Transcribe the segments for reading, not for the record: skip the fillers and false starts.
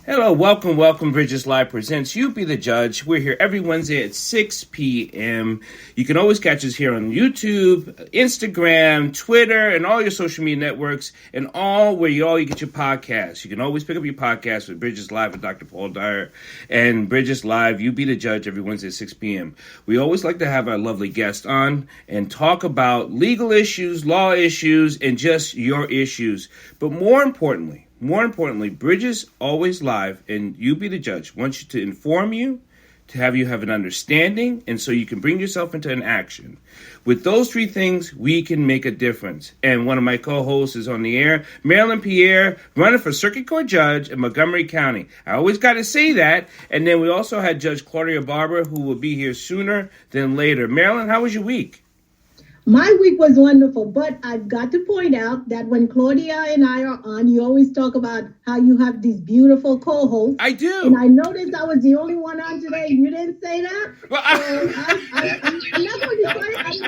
Hello, welcome. Bridges Live presents You Be the Judge. We're here every Wednesday at 6 p.m. You can always catch us here on YouTube, Instagram, Twitter, and all your social media networks, and all you get your podcasts. You can always pick up your podcast with Bridges Live with Dr. Paul Dyer and Bridges Live, You Be the Judge, every Wednesday at 6 p.m. We always like to have our lovely guest on and talk about legal issues, law issues, and just your issues. But more importantly, Bridges Always Live and You Be the Judge wants you to inform you, to have you have an understanding, and so you can bring yourself into an action. With those three things, we can make a difference. And one of my co-hosts is on the air, Marilyn Pierre, running for Circuit Court Judge in Montgomery County. I always got to say that. And then we also had Judge Claudia Barber, who will be here sooner than later. Marilyn, how was your week? My week was wonderful, but I've got to point out that when Claudia and I are on, you always talk about how you have these beautiful co-hosts. I do. And I noticed I was the only one on today. You didn't say that? Well, I'm not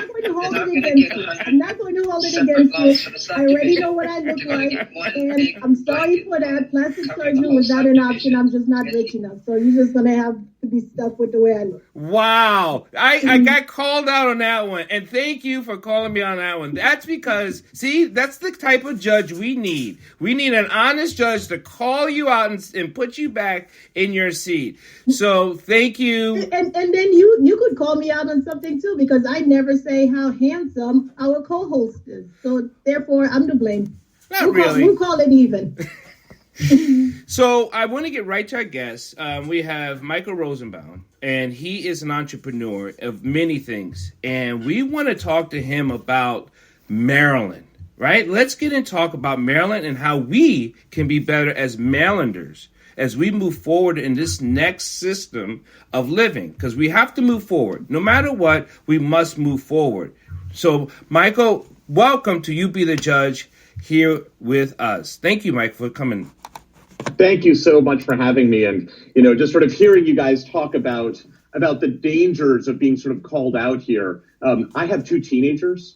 going to hold it against you. I'm not going to hold it against you. I already know what I look like. And I'm sorry for that. Plastic surgery was not an option. I'm just not rich enough. So you're just going to have to be stuck with the way I look. Wow. I got called out on that one. And thank you for calling me on that one. That's because, see, that's the type of judge we need. We need an honest judge to call you out and put you back in your seat. So thank you. And then you could call me out on something too, because I never say how handsome our co-host is. So therefore, I'm to blame. Not really. We'll call it even. So I want to get right to our guest. We have Michael Rosenbaum, and he is an entrepreneur of many things. And we want to talk to him about Maryland, right? Let's get and talk about Maryland and how we can be better as Marylanders as we move forward in this next system of living. Because we have to move forward. No matter what, we must move forward. So, Michael, welcome to You Be the Judge here with us. Thank you, Mike, for coming. Thank you so much for having me. And, just sort of hearing you guys talk about the dangers of being sort of called out here. I have two teenagers,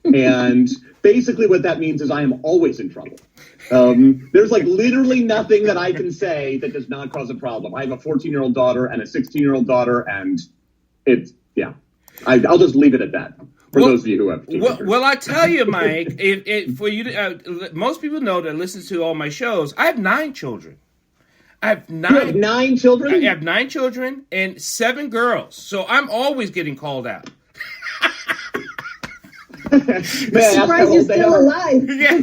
and basically what that means is I am always in trouble. There's like literally nothing that I can say that does not cause a problem. I have a 14-year-old daughter and a 16-year-old daughter, and I'll just leave it at that. For those of you who have teenagers. Well, I tell you, Mike, for you to, most people know that listens to all my shows. I have 9 children. You have 9 children? I have 9 children and 7 girls. So I'm always getting called out. Man, surprised you're still alive. Yeah.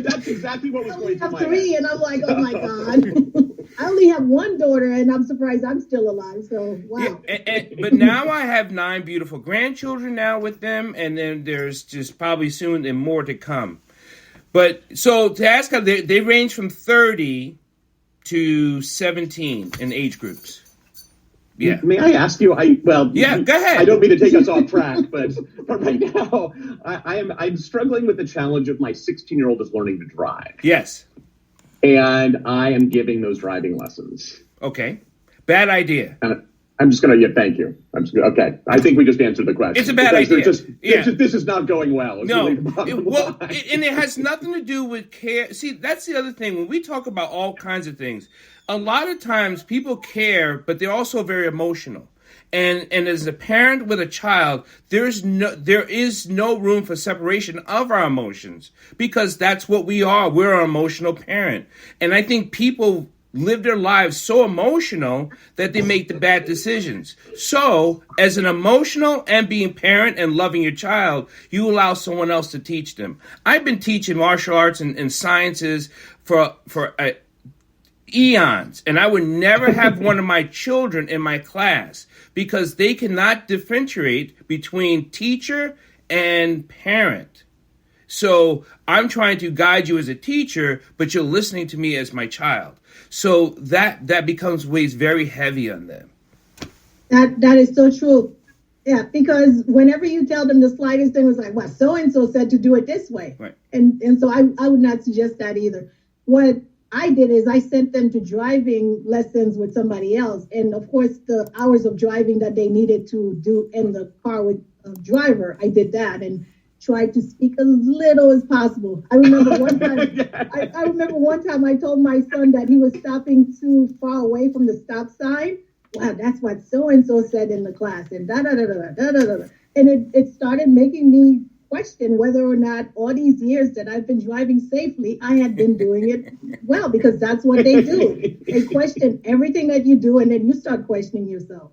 That's exactly what was going through my head. 3, and I'm like, oh my God. I only have 1 daughter, and I'm surprised I'm still alive. So, wow. Yeah, but now I have 9 beautiful grandchildren now with them, and then there's just probably soon and more to come. But so to ask how they range from 30 to 17 in age groups. Yeah. May I ask you? Yeah, go ahead. I don't mean to take us off track, but right now I'm struggling with the challenge of my 16-year-old is learning to drive. Yes. And I am giving those driving lessons. Okay. Bad idea. And I'm just going to, thank you. Okay. I think we just answered the question. It's a bad idea. This is not going well. No. And it has nothing to do with care. See, that's the other thing. When we talk about all kinds of things, a lot of times people care, but they're also very emotional. And as a parent with a child, there is no room for separation of our emotions, because that's what we are. We're an emotional parent. And I think people live their lives so emotional that they make the bad decisions. So as an emotional and being parent and loving your child, you allow someone else to teach them. I've been teaching martial arts and sciences for eons, and I would never have one of my children in my class because they cannot differentiate between teacher and parent. So I'm trying to guide you as a teacher, but you're listening to me as my child. So that weighs very heavy on them. That is so true. Yeah, because whenever you tell them the slightest thing, was like, well, so-and-so said to do it this way. Right. And so I would not suggest that either. What I did is I sent them to driving lessons with somebody else. And of course, the hours of driving that they needed to do in the car with a driver, I did that. And try to speak as little as possible. I remember one time. I remember one time I told my son that he was stopping too far away from the stop sign. Wow, that's what so and so said in the class, and da da da da da da da. And it started making me question whether or not all these years that I've been driving safely, I had been doing it well, because that's what they do. They question everything that you do, and then you start questioning yourself.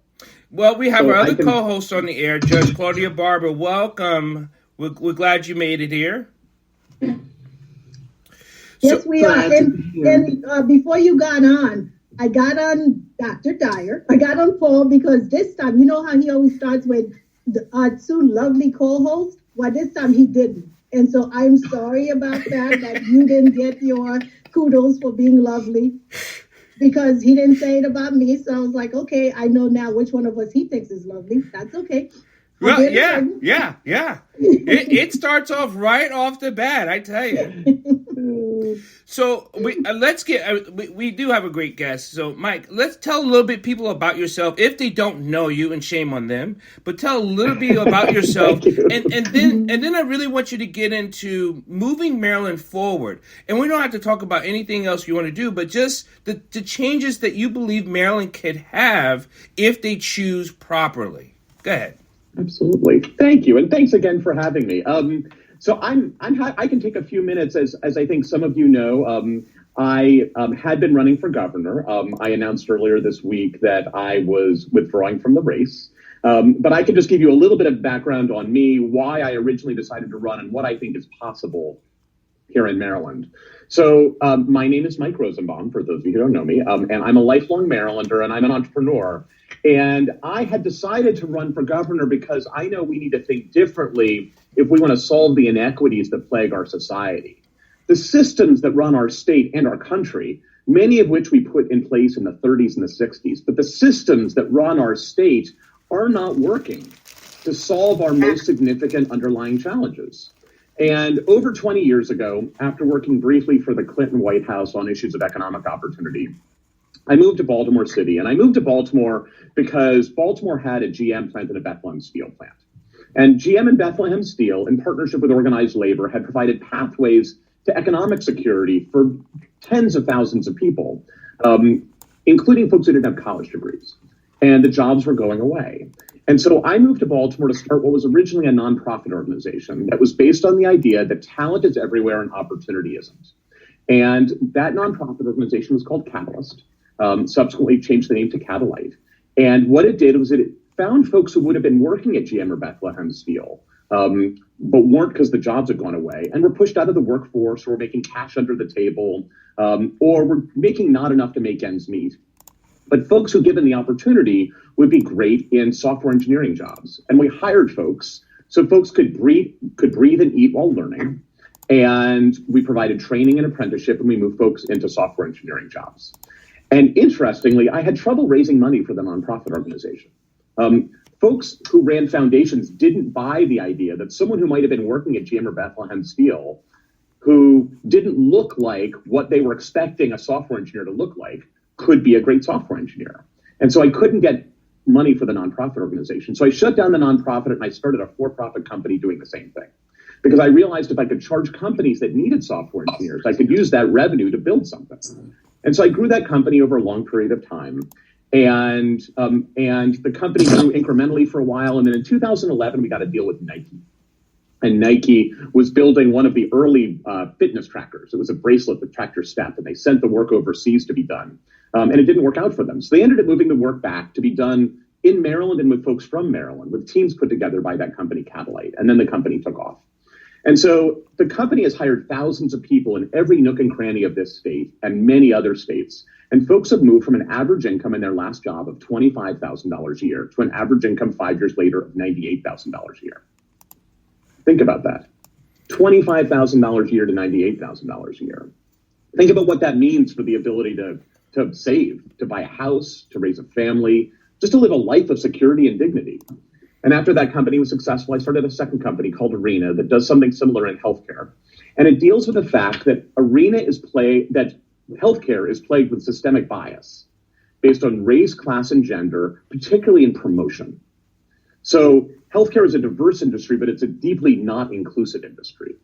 Well, we have our other co-host on the air, Judge Claudia Barber. Welcome. We're glad you made it here. Yes, we are. And before you got on, I got on Dr. Dyer. I got on Paul because this time, you know how he always starts with our two lovely co-hosts? Well, this time he didn't. And so I'm sorry about that you didn't get your kudos for being lovely, because he didn't say it about me. So I was like, okay, I know now which one of us he thinks is lovely. That's okay. Well, yeah. It starts off right off the bat, I tell you. So we do have a great guest. So Mike, let's tell a little bit people about yourself if they don't know you, and shame on them. But tell a little bit about yourself, and then I really want you to get into moving Maryland forward. And we don't have to talk about anything else you want to do, but just the changes that you believe Maryland could have if they choose properly. Go ahead. Absolutely. Thank you. And thanks again for having me. So I can take a few minutes, as I think some of you know. I had been running for governor. I announced earlier this week that I was withdrawing from the race. But I can just give you a little bit of background on me, why I originally decided to run, and what I think is possible here in Maryland. So my name is Mike Rosenbaum, for those of you who don't know me, and I'm a lifelong Marylander, and I'm an entrepreneur. And I had decided to run for governor because I know we need to think differently if we want to solve the inequities that plague our society. The systems that run our state and our country, many of which we put in place in the 30s and the 60s, but the systems that run our state are not working to solve our most significant underlying challenges. And over 20 years ago, after working briefly for the Clinton White House on issues of economic opportunity, I moved to Baltimore City. And I moved to Baltimore because Baltimore had a GM plant and a Bethlehem Steel plant. And GM and Bethlehem Steel, in partnership with organized labor, had provided pathways to economic security for tens of thousands of people, including folks who didn't have college degrees. And the jobs were going away. And so I moved to Baltimore to start what was originally a nonprofit organization that was based on the idea that talent is everywhere and opportunity isn't. And that nonprofit organization was called Catalyst. Subsequently changed the name to Catalyte. And what it did was it found folks who would have been working at GM or Bethlehem Steel, but weren't because the jobs had gone away, and were pushed out of the workforce, or were making cash under the table, or were making not enough to make ends meet. But folks who, given the opportunity, would be great in software engineering jobs. And we hired folks so folks could breathe and eat while learning. And we provided training and apprenticeship, and we moved folks into software engineering jobs. And interestingly, I had trouble raising money for the nonprofit organization. Folks who ran foundations didn't buy the idea that someone who might have been working at GM or Bethlehem Steel, who didn't look like what they were expecting a software engineer to look like, could be a great software engineer. And so I couldn't get money for the nonprofit organization. So I shut down the nonprofit and I started a for-profit company doing the same thing. Because I realized if I could charge companies that needed software engineers, I could use that revenue to build something. And so I grew that company over a long period of time. And the company grew incrementally for a while. And then in 2011, we got a deal with Nike. And Nike was building one of the early fitness trackers. It was a bracelet that tracked your step. And they sent the work overseas to be done. And it didn't work out for them. So they ended up moving the work back to be done in Maryland and with folks from Maryland, with teams put together by that company, Catalyte. And then the company took off. And so the company has hired thousands of people in every nook and cranny of this state and many other states. And folks have moved from an average income in their last job of $25,000 a year to an average income 5 years later of $98,000 a year. Think about that. $25,000 a year to $98,000 a year. Think about what that means for the ability to save, to buy a house, to raise a family, just to live a life of security and dignity. And after that company was successful, I started a second company called Arena that does something similar in healthcare. And it deals with the fact that healthcare is plagued with systemic bias based on race, class, and gender, particularly in promotion. So healthcare is a diverse industry, but it's a deeply not inclusive industry.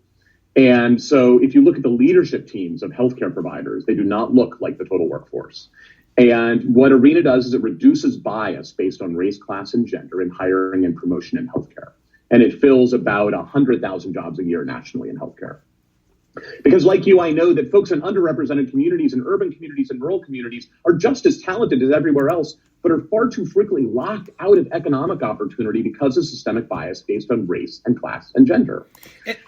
And so if you look at the leadership teams of healthcare providers, they do not look like the total workforce. And what ARENA does is it reduces bias based on race, class, and gender in hiring and promotion in healthcare. And it fills about 100,000 jobs a year nationally in healthcare. Because like you, I know that folks in underrepresented communities and urban communities and rural communities are just as talented as everywhere else, but are far too frequently locked out of economic opportunity because of systemic bias based on race and class and gender.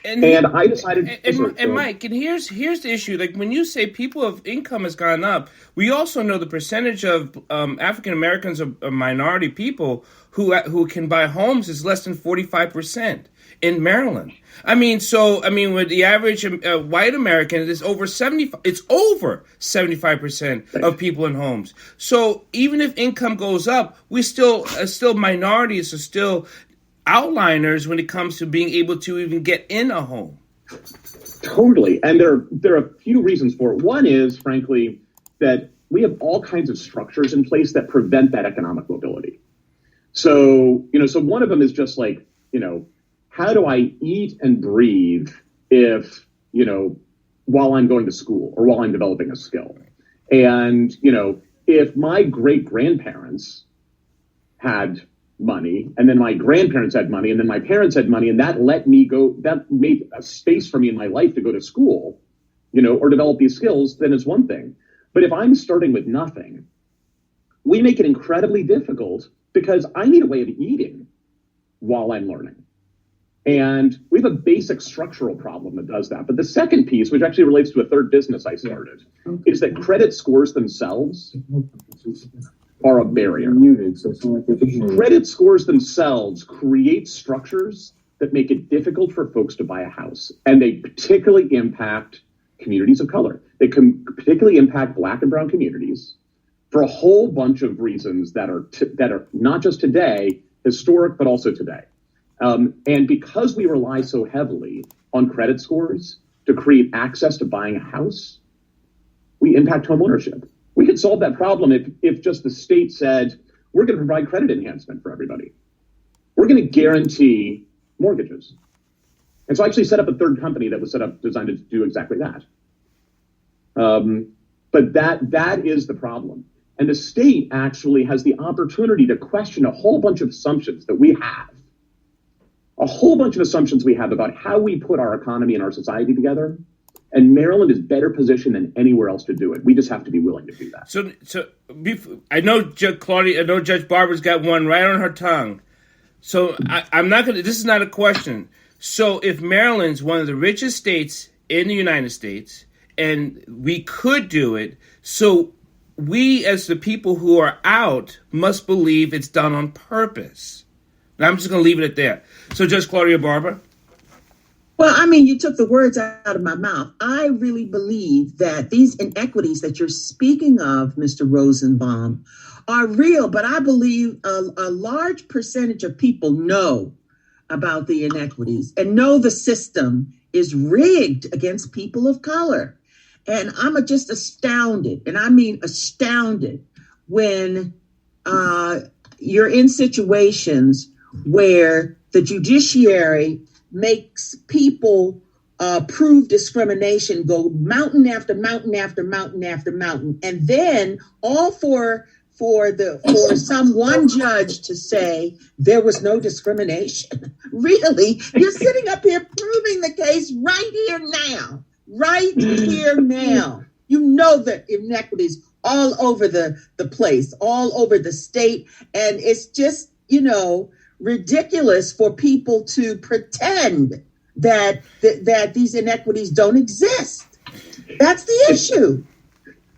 And I decided... And Mike, and here's the issue. Like when you say people of income has gone up, we also know the percentage of African Americans or minority people who can buy homes is less than 45% in Maryland. With the average white American, it's over 75% of people in homes. So even if income goes up, we still minorities are still outliners when it comes to being able to even get in a home. Totally. And there are a few reasons for it. One is, frankly, that we have all kinds of structures in place that prevent that economic mobility. So one of them is just like, how do I eat and breathe while I'm going to school or while I'm developing a skill? And, if my great grandparents had money and then my grandparents had money and then my parents had money and that made a space for me in my life to go to school, or develop these skills, then it's one thing. But if I'm starting with nothing, we make it incredibly difficult because I need a way of eating while I'm learning. And we have a basic structural problem that does that. But the second piece, which actually relates to a third business I started, is that credit scores themselves are a barrier. Credit scores themselves create structures that make it difficult for folks to buy a house. And they particularly impact communities of color. They can particularly impact Black and brown communities for a whole bunch of reasons that are not just today, historic, but also today. And because we rely so heavily on credit scores to create access to buying a house, we impact homeownership. We could solve that problem if just the state said, we're going to provide credit enhancement for everybody. We're going to guarantee mortgages. And so I actually set up a third company that was designed to do exactly that. But that is the problem. And the state actually has the opportunity to question a whole bunch of assumptions that we have. A whole bunch of assumptions we have about how we put our economy and our society together. And Maryland is better positioned than anywhere else to do it. We just have to be willing to do that. So I know Judge Barber's got one right on her tongue. So I'm not going to, this is not a question. So if Maryland's one of the richest states in the United States, and we could do it, so we as the people who are out must believe it's done on purpose. And I'm just going to leave it at that. So Judge Claudia Barber? Well, you took the words out of my mouth. I really believe that these inequities that you're speaking of, Mr. Rosenbaum, are real. But I believe a large percentage of people know about the inequities and know the system is rigged against people of color. And I'm just astounded, and I mean astounded, when you're in situations where the judiciary makes people prove discrimination, go mountain after mountain after mountain after mountain, and then all for some one judge to say there was no discrimination. Really, you're sitting up here proving the case right here now. Right here now. You know the inequities all over the place, all over the state. And it's just, ridiculous for people to pretend that these inequities don't exist. That's the issue.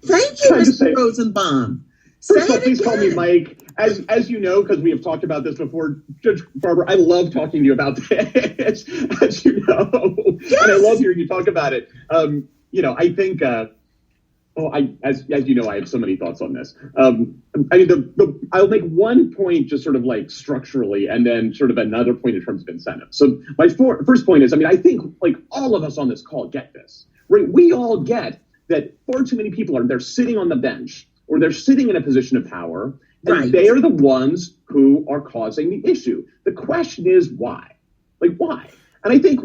Thank you, Mr. Rosenbaum. First of all, please call me Mike. As you know, because we have talked about this before, Judge Barber, I love talking to you about this, as you know. Yes. And I love hearing you talk about it. I think, as you know, I have so many thoughts on this. I'll make one point just sort of like structurally, and then sort of another point in terms of incentives. So my first point is, I think like all of us on this call get this, right? We all get that far too many people they're sitting on the bench, or they're sitting in a position of power And Right. they are the ones who are causing the issue. The question is why? Like, why? And I think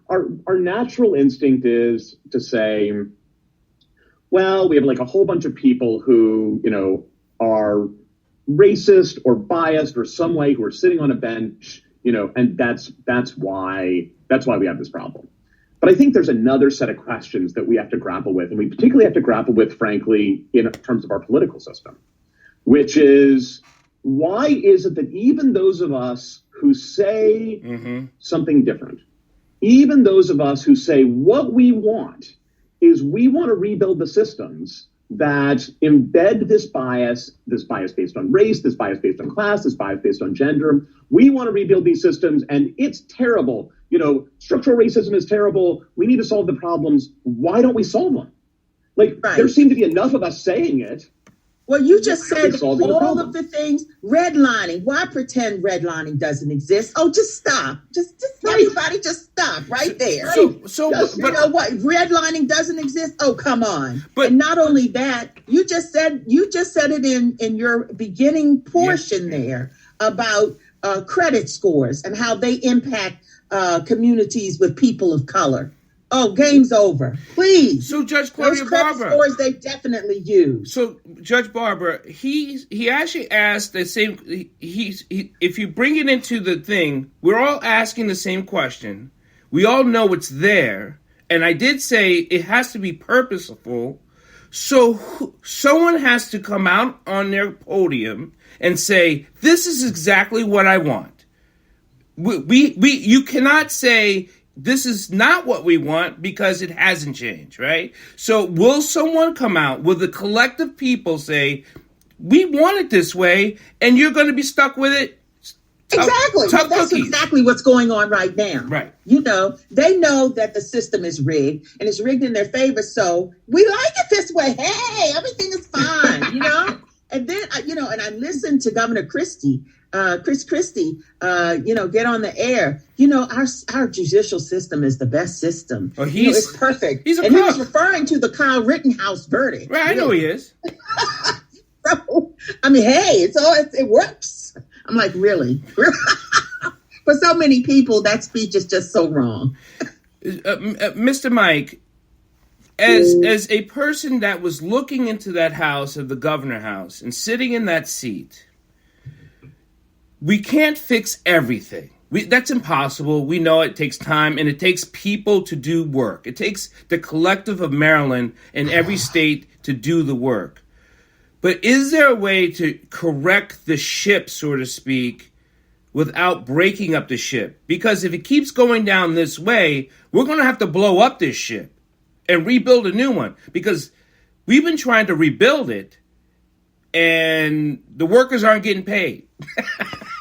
our natural instinct is to say, well, we have like a whole bunch of people who, are racist or biased or some way who are sitting on a bench, and that's why we have this problem. But I think there's another set of questions that we have to grapple with, and we particularly have to grapple with, frankly, in terms of our political system, which is, why is it that even those of us who say something different, even those of us who say what we want is we want to rebuild the systems that embed this bias based on race, this bias based on class, this bias based on gender. We want to rebuild these systems, and it's terrible. Structural racism is terrible. We need to solve the problems. Why don't we solve them? Like, there seem to be enough of us saying it. Well, you just said all of the things. Redlining. Why pretend redlining doesn't exist? Oh, just stop. Just everybody just stop right there. But you know what? Redlining doesn't exist. Oh, come on. And not only that, you just said it in your beginning portion there about credit scores and how they impact communities with people of color. Oh, game's over. Please. So Judge Claudia Barber, scores they definitely use. So Judge Barber, he actually asked the same. If you bring it into the thing, we're all asking the same question. We all know it's there, and I did say it has to be purposeful. So someone has to come out on their podium and say, "This is exactly what I want." You cannot say, this is not what we want, because it hasn't changed, right? So will someone come out, will the collective people say, we want it this way, and you're going to be stuck with it? Exactly. That's exactly what's going on right now. Right. They know that the system is rigged, and it's rigged in their favor, so we like it this way. Hey, everything is fine, And then, and I listened to Governor Christie, Chris Christie, get on the air. Our judicial system is the best system. Well, it's perfect. He was referring to the Kyle Rittenhouse verdict. Right, I know he is. So, I mean, hey, it works. I'm like, really? For so many people, that speech is just so wrong. Mr. Mike, as a person that was looking into that house of the governor house and sitting in that seat, we can't fix everything. That's impossible. We know it takes time, and it takes people to do work. It takes the collective of Maryland and every state to do the work. But is there a way to correct the ship, so to speak, without breaking up the ship? Because if it keeps going down this way, we're going to have to blow up this ship and rebuild a new one, because we've been trying to rebuild it and the workers aren't getting paid.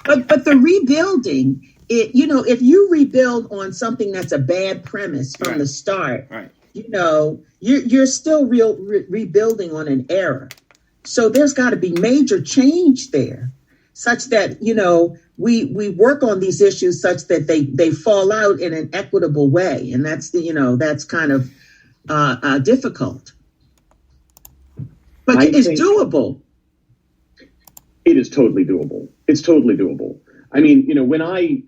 But the rebuilding, if you rebuild on something that's a bad premise from the start, you're still rebuilding on an error. So there's got to be major change there, such that, we work on these issues such that they fall out in an equitable way. And that's kind of difficult. But it's doable. It is totally doable. It's totally doable. I mean, when I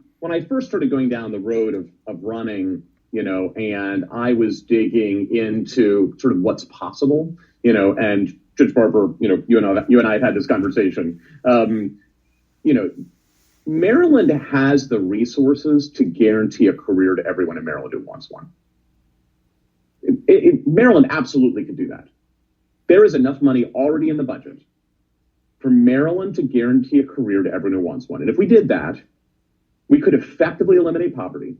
first started going down the road of running, and I was digging into sort of what's possible, and Judge Barber, you and I have had this conversation. Maryland has the resources to guarantee a career to everyone in Maryland who wants one. Maryland absolutely could do that. There is enough money already in the budget for Maryland to guarantee a career to everyone who wants one. And if we did that, we could effectively eliminate poverty,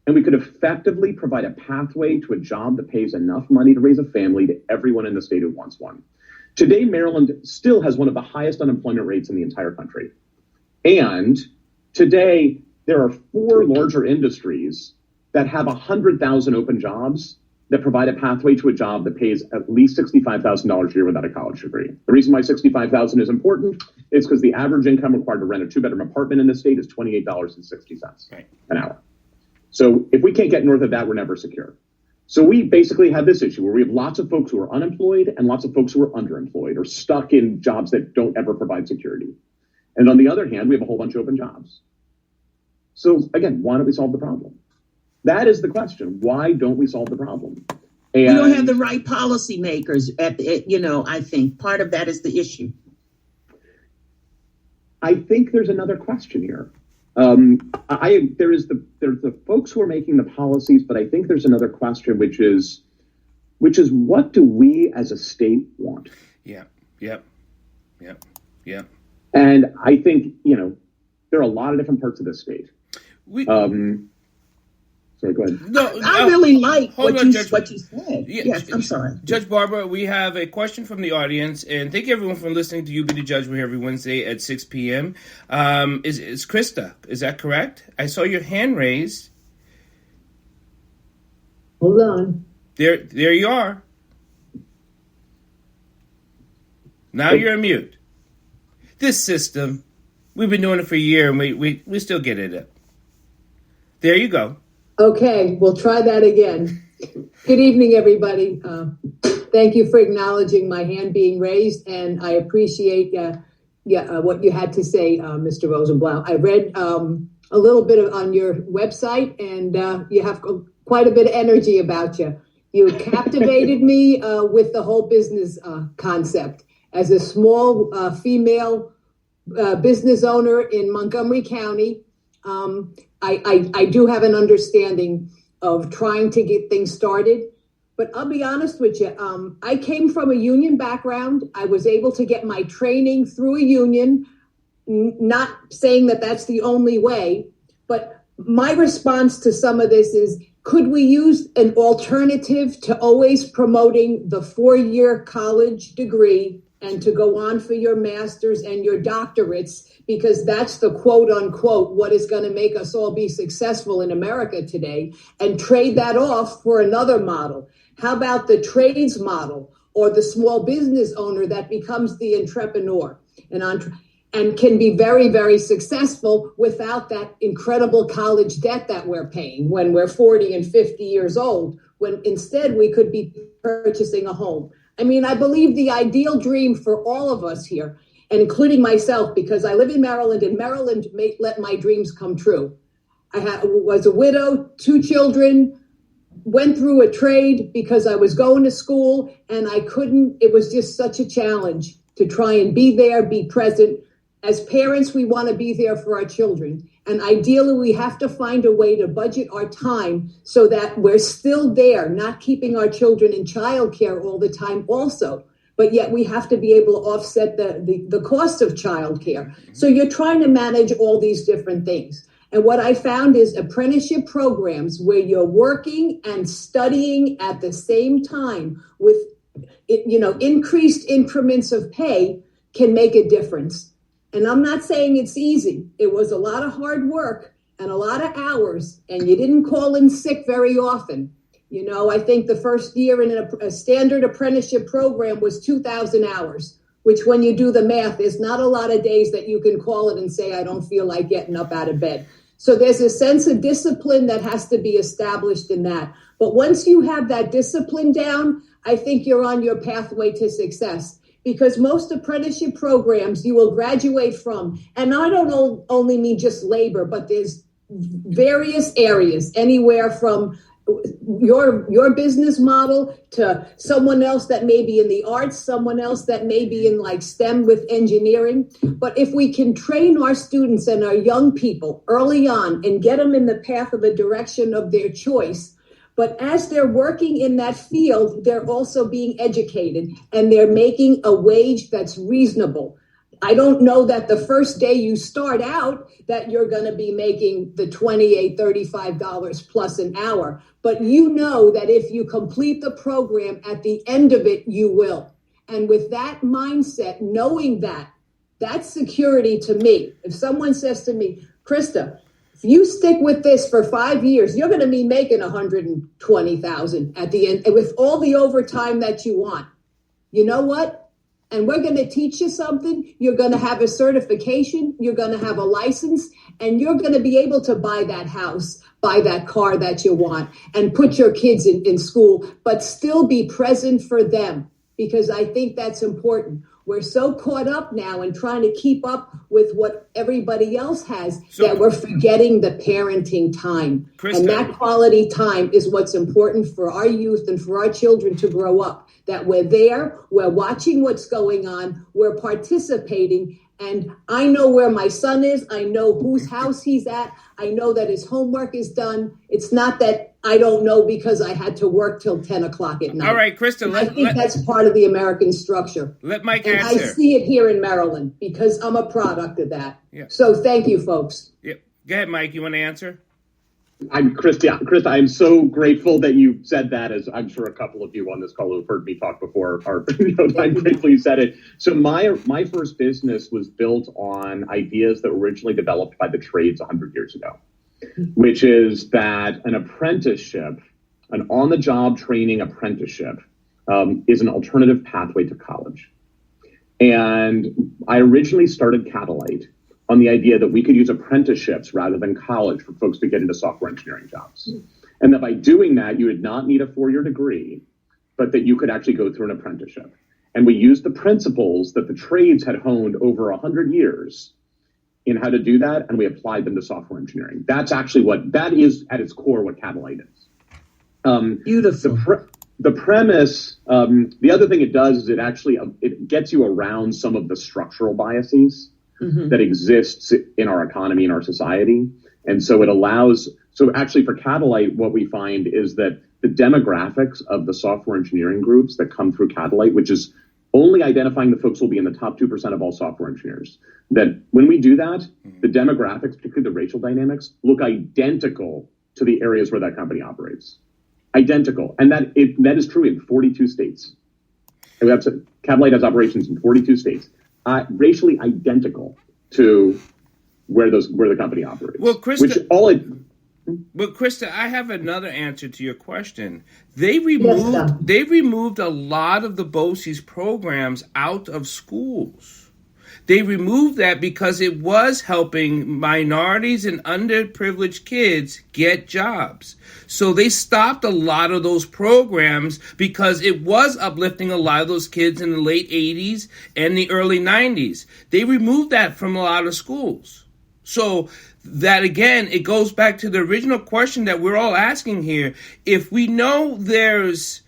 and we could effectively provide a pathway to a job that pays enough money to raise a family to everyone in the state who wants one. Today, Maryland still has one of the highest unemployment rates in the entire country. And today, there are 4 larger industries that have 100,000 open jobs that provide a pathway to a job that pays at least $65,000 a year without a college degree. The reason why $65,000 is important is because the average income required to rent a 2-bedroom apartment in the state is $28.60 an hour. So if we can't get north of that, we're never secure. So we basically have this issue where we have lots of folks who are unemployed and lots of folks who are underemployed or stuck in jobs that don't ever provide security. And on the other hand, we have a whole bunch of open jobs. So again, why don't we solve the problem? That is the question. Why don't we solve the problem? And we don't have the right policymakers. I think part of that is the issue. I think there's another question here. There's the folks who are making the policies, but I think there's another question, which is what do we as a state want? Yeah. And I think, there are a lot of different parts of this state. Sorry, go ahead. No, I really like what you said. Yes, I'm sorry. Judge Barbara, we have a question from the audience, and thank you everyone for listening to You Be the Judge. We're here every Wednesday at 6 p.m. Is Krista, is that correct? I saw your hand raised. Hold on. There you are. Now you're on mute. This system, we've been doing it for a year, and we still get it up. There you go. Okay, we'll try that again. Good evening, everybody. Thank you for acknowledging my hand being raised, and I appreciate what you had to say, Mr. Rosenbaum. I read a little bit on your website, and you have quite a bit of energy about you. You captivated me with the whole business concept. As a small female business owner in Montgomery County, I do have an understanding of trying to get things started, but I'll be honest with you. I came from a union background. I was able to get my training through a union, not saying that that's the only way, but my response to some of this is, could we use an alternative to always promoting the 4-year college degree and to go on for your master's and your doctorates, because that's the quote unquote what is going to make us all be successful in America today, and trade that off for another model? How about the trades model, or the small business owner that becomes the entrepreneur and can be very, very successful without that incredible college debt that we're paying when we're 40 and 50 years old, when instead we could be purchasing a home? I mean, I believe the ideal dream for all of us here, and including myself, because I live in Maryland, and Maryland let my dreams come true. I was a widow, 2 children, went through a trade because I was going to school, and I couldn't. It was just such a challenge to try and be there, be present. As parents, we want to be there for our children. And ideally, we have to find a way to budget our time so that we're still there, not keeping our children in childcare all the time also. But yet we have to be able to offset the cost of childcare. So you're trying to manage all these different things. And what I found is apprenticeship programs where you're working and studying at the same time with, increased increments of pay can make a difference. And I'm not saying it's easy. It was a lot of hard work and a lot of hours, and you didn't call in sick very often. I think the first year in a standard apprenticeship program was 2,000 hours, which when you do the math, is not a lot of days that you can call it and say, I don't feel like getting up out of bed. So there's a sense of discipline that has to be established in that. But once you have that discipline down, I think you're on your pathway to success. Because most apprenticeship programs you will graduate from, and I don't only mean just labor, but there's various areas, anywhere from your business model to someone else that may be in the arts, someone else that may be in like STEM with engineering. But if we can train our students and our young people early on and get them in the path of a direction of their choice, but as they're working in that field, they're also being educated and they're making a wage that's reasonable. I don't know that the first day you start out that you're going to be making the $28, $35 plus an hour. But you know that if you complete the program, at the end of it, you will. And with that mindset, knowing that, that's security to me. If someone says to me, Krista, if you stick with this for 5 years, you're going to be making $120,000 at the end, and with all the overtime that you want. You know what? and we're going to teach you something. You're going to have a certification. You're going to have a license, and you're going to be able to buy that house, buy that car that you want, and put your kids in school, but still be present for them, because I think that's important. We're so caught up now in trying to keep up with what everybody else has that we're forgetting the parenting time. Krista. And that quality time is what's important for our youth and for our children to grow up, that we're there, we're watching what's going on, we're participating. And I know where my son is. I know whose house he's at. I know that his homework is done. It's not that I don't know because I had to work till 10 o'clock at night. All right, Krista. I think that's part of the American structure. Let Mike and answer. I see it here in Maryland because I'm a product of that. Yeah. So thank you, folks. Yep. Go ahead, Mike. You want to answer? Krista, I'm so grateful that you said that, as I'm sure a couple of you on this call who've heard me talk before are, I'm grateful you said it. So my first business was built on ideas that were originally developed by the trades 100 years ago, which is that an apprenticeship, an on-the-job training apprenticeship, is an alternative pathway to college. And I originally started Catalyte on the idea that we could use apprenticeships rather than college for folks to get into software engineering jobs. And that by doing that, you would not need a 4-year degree, but that you could actually go through an apprenticeship. And we used the principles that the trades had honed over 100 years in how to do that, and we applied them to software engineering. That's actually that is at its core what Catalyte is. Beautiful. The premise, the other thing it does is it gets you around some of the structural biases that exists in our economy and our society. And so so actually for Catalyte, what we find is that the demographics of the software engineering groups that come through Catalyte, which is only identifying the folks who will be in the top 2% of all software engineers, that when we do that, the demographics, particularly the racial dynamics, look identical to the areas where that company operates. Identical. And that is true in 42 states. And Catalyte has operations in 42 states. Racially identical to where the company operates. Well, Krista, I have another answer to your question. They removed a lot of the BOCES programs out of schools. They removed that because it was helping minorities and underprivileged kids get jobs. So they stopped a lot of those programs because it was uplifting a lot of those kids in the late 80s and the early 90s. They removed that from a lot of schools. So that, again, it goes back to the original question that we're all asking here. If we know there's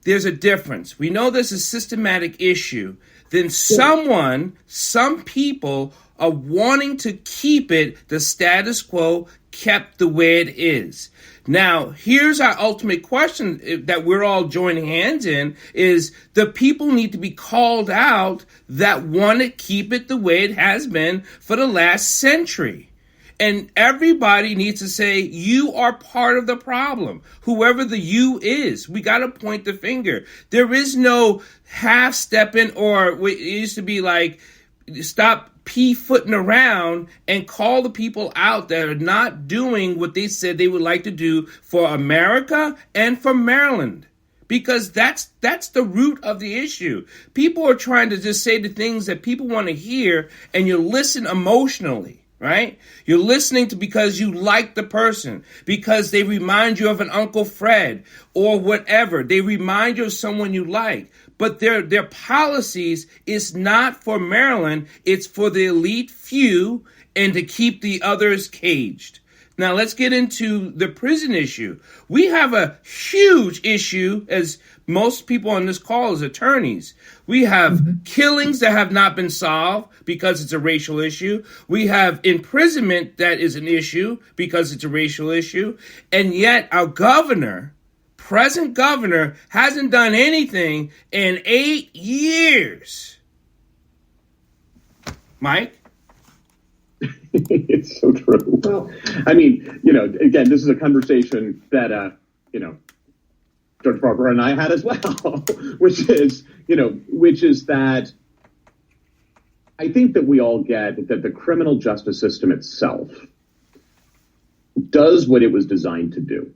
a difference, we know there's a systematic issue, then some people are wanting to keep it the status quo, kept the way it is. Now, here's our ultimate question that we're all joining hands in, is the people need to be called out that want to keep it the way it has been for the last century. And everybody needs to say, you are part of the problem. Whoever the you is, we got to point the finger. There is no half-stepping, or it used to be like, stop p-footing around and call the people out that are not doing what they said they would like to do for America and for Maryland. Because that's the root of the issue. People are trying to just say the things that people want to hear, and you listen emotionally. Right? You're listening to because you like the person, because they remind you of an Uncle Fred or whatever. They remind you of someone you like. But their policies is not for Maryland. It's for the elite few and to keep the others caged. Now let's get into the prison issue. We have a huge issue, as most people on this call as attorneys. We have killings that have not been solved because it's a racial issue. We have imprisonment that is an issue because it's a racial issue. And yet our present governor, hasn't done anything in 8 years. Mike? It's so true. Well, I mean, again, this is a conversation that, George Barber and I had as well, which is that I think that we all get that the criminal justice system itself does what it was designed to do.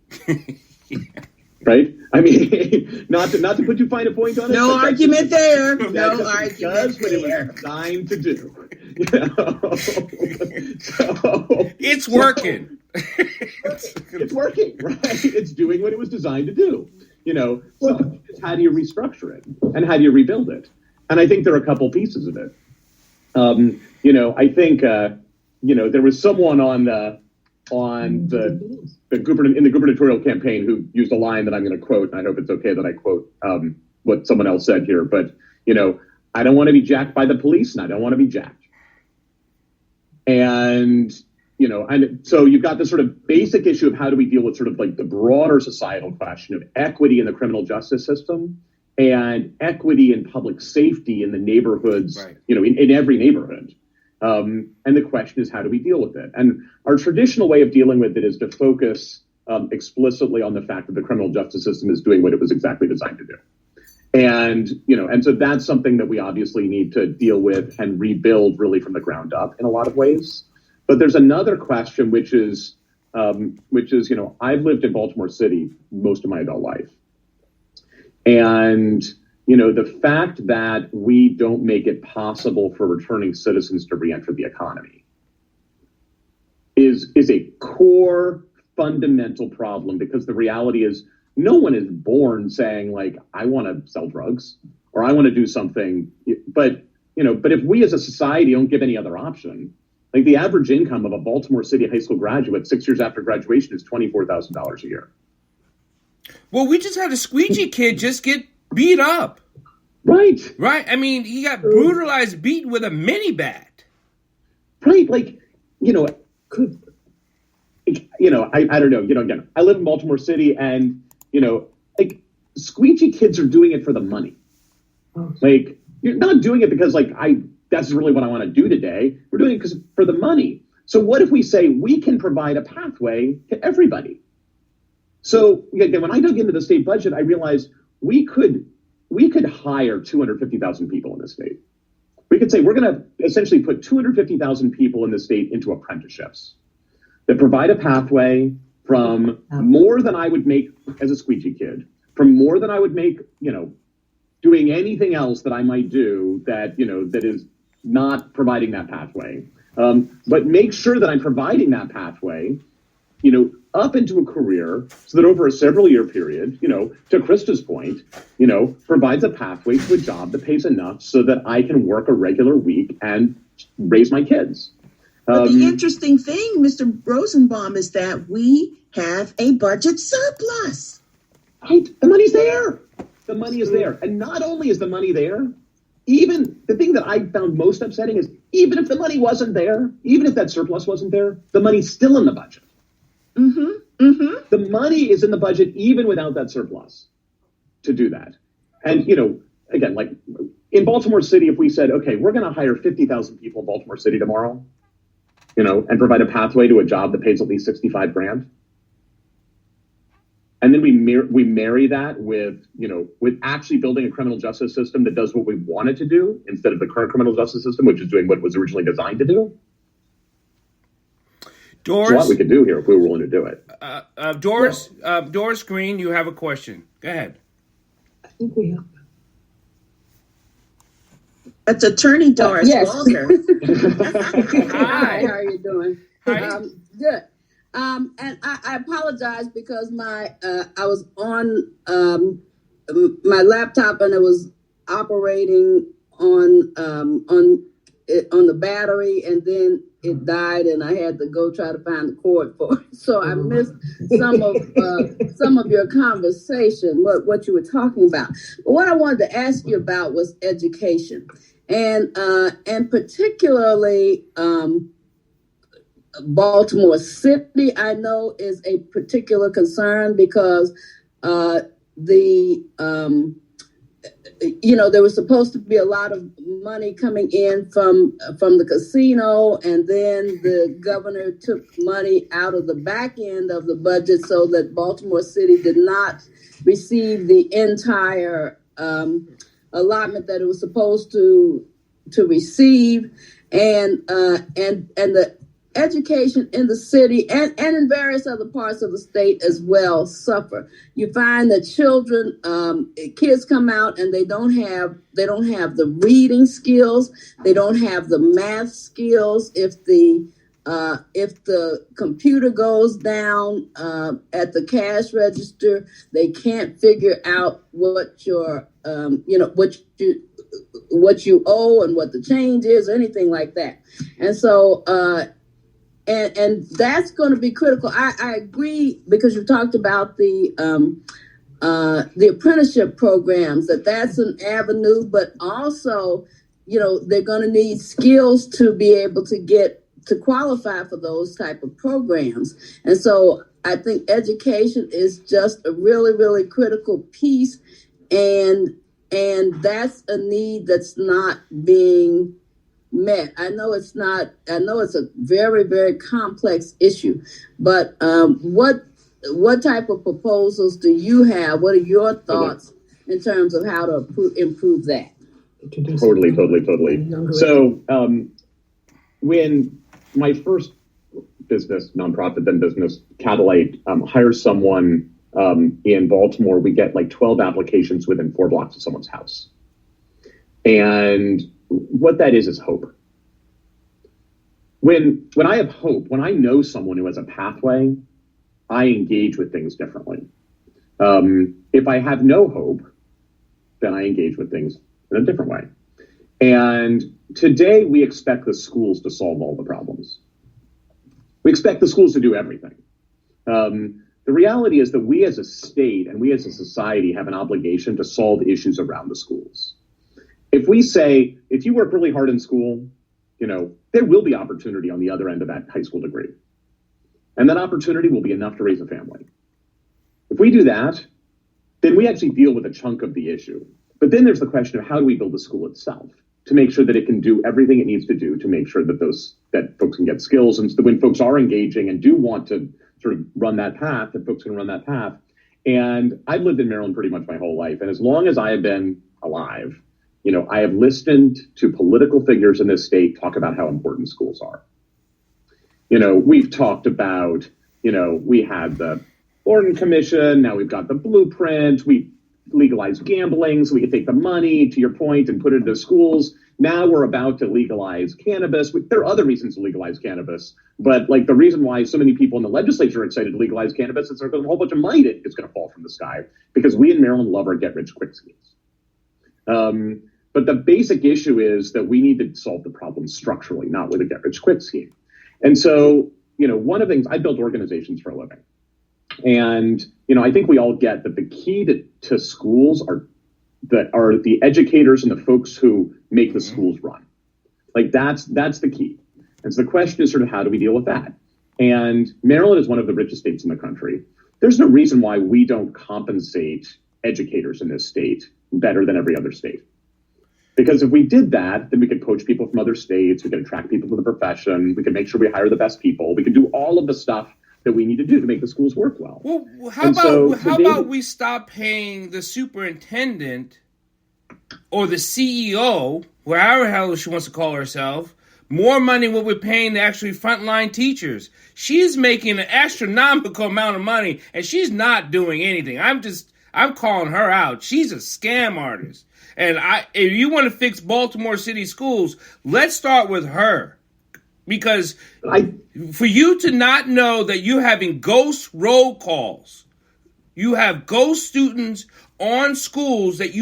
right? I mean, not to put too fine a point on it. No argument there. No argument does what it was designed to do. It's working. It's working, right? It's doing what it was designed to do. So it's how do you restructure it and how do you rebuild it? And I think there are a couple pieces of it. I think there was someone in the gubernatorial campaign who used a line that I'm going to quote, and I hope it's okay that I quote what someone else said here. But I don't want to be jacked by the police, and I don't want to be jacked. And so you've got this sort of basic issue of how do we deal with sort of like the broader societal question of equity in the criminal justice system and equity and public safety in the neighborhoods, right. In every neighborhood. And the question is, how do we deal with it? And our traditional way of dealing with it is to focus explicitly on the fact that the criminal justice system is doing what it was exactly designed to do. And so that's something that we obviously need to deal with and rebuild really from the ground up in a lot of ways. But there's another question, which is, I've lived in Baltimore City most of my adult life. And, the fact that we don't make it possible for returning citizens to reenter the economy is a core fundamental problem, because the reality is no one is born saying, like, I want to sell drugs or I want to do something. But if we as a society don't give any other option, like the average income of a Baltimore City high school graduate 6 years after graduation is $24,000 a year. Well, we just had a squeegee kid just get beat up. Right. I mean, he got brutalized, beaten with a mini bat. Right. Like, I don't know. Again, I live in Baltimore City, and, like, squeegee kids are doing it for the money. Like, you're not doing it because, like, that's really what I want to do today. We're doing it for the money. So what if we say we can provide a pathway to everybody? So again, when I dug into the state budget, I realized we could hire 250,000 people in the state. We could say we're going to essentially put 250,000 people in the state into apprenticeships that provide a pathway from more than I would make as a squeegee kid, from more than I would make, doing anything else that I might do that is not providing that pathway. But make sure that I'm providing that pathway, up into a career so that over a several year period, to Krista's point, provides a pathway to a job that pays enough so that I can work a regular week and raise my kids. But the interesting thing, Mr. Rosenbaum, is that we have a budget surplus. Right? The money's there. The money is there. And not only is the money there, even the thing that I found most upsetting is even if the money wasn't there, even if that surplus wasn't there, the money's still in the budget. The money is in the budget even without that surplus to do that. And, again, like in Baltimore City, if we said, okay, we're going to hire 50,000 people in Baltimore City tomorrow, and provide a pathway to a job that pays at least $65,000. And then we marry that with actually building a criminal justice system that does what we want it to do instead of the current criminal justice system, which is doing what it was originally designed to do. Doris, there's a lot we could do here if we were willing to do it. Doris Green, you have a question. Go ahead. I think we have. That's Attorney Doris Walker. Hi, how are you doing? Hi. Good. And I apologize because I was on my laptop and it was operating on the battery, and then it died, and I had to go try to find the cord for it. So I missed some of your conversation, what you were talking about. But what I wanted to ask you about was education, and particularly Baltimore City, I know, is a particular concern because there was supposed to be a lot of money coming in from the casino, and then the governor took money out of the back end of the budget so that Baltimore City did not receive the entire allotment that it was supposed to receive, and the education in the city and in various other parts of the state as well suffer. You find that kids come out and they don't have the reading skills, they don't have the math skills. If the computer goes down at the cash register, they can't figure out what you owe and what the change is, or anything like that. And so, and that's going to be critical. I agree, because you talked about the apprenticeship programs, that's an avenue, but also, they're going to need skills to be able to qualify for those type of programs. And so I think education is just a really, really critical piece. And that's a need that's not being met. I know it's a very, very complex issue, but what type of proposals do you have? What are your thoughts in terms of how to improve that? Totally. So when my first nonprofit business, Catalyte, hires someone in Baltimore, we get like 12 applications within 4 blocks of someone's house. And what that is hope. When I have hope, when I know someone who has a pathway, I engage with things differently. If I have no hope, then I engage with things in a different way. And today we expect the schools to solve all the problems. We expect the schools to do everything. The reality is that we as a state and we as a society have an obligation to solve issues around the schools. If we say, if you work really hard in school, there will be opportunity on the other end of that high school degree. And that opportunity will be enough to raise a family. If we do that, then we actually deal with a chunk of the issue. But then there's the question of how do we build the school itself to make sure that it can do everything it needs to do to make sure that folks can get skills, and so that when folks are engaging and do want to sort of run that path, that folks can run that path. And I've lived in Maryland pretty much my whole life. And as long as I have been alive, I have listened to political figures in this state talk about how important schools are. We've talked about, we had the Orton Commission, now we've got the blueprint, we legalized gambling so we could take the money, to your point, and put it into schools. Now we're about to legalize cannabis. There are other reasons to legalize cannabis, but the reason why so many people in the legislature are excited to legalize cannabis is there's a whole bunch of money that's going to fall from the sky, because we in Maryland love our get-rich-quick schemes. But the basic issue is that we need to solve the problem structurally, not with a get-rich-quick scheme. And so, one of the things, I built organizations for a living. And, I think we all get that the key to schools are the educators and the folks who make the schools run. That's the key. And so the question is sort of how do we deal with that? And Maryland is one of the richest states in the country. There's no reason why we don't compensate educators in this state better than every other state. Because if we did that, then we could poach people from other states, we could attract people to the profession, we could make sure we hire the best people, we could do all of the stuff that we need to do to make the schools work well. Well, how about we stop paying the superintendent or the CEO, whoever the hell she wants to call herself, more money than what we're paying the actually frontline teachers? She's making an astronomical amount of money, and she's not doing anything. I'm calling her out. She's a scam artist. And if you want to fix Baltimore City schools, let's start with her. Because for you to not know that you're having ghost roll calls, you have ghost students on schools that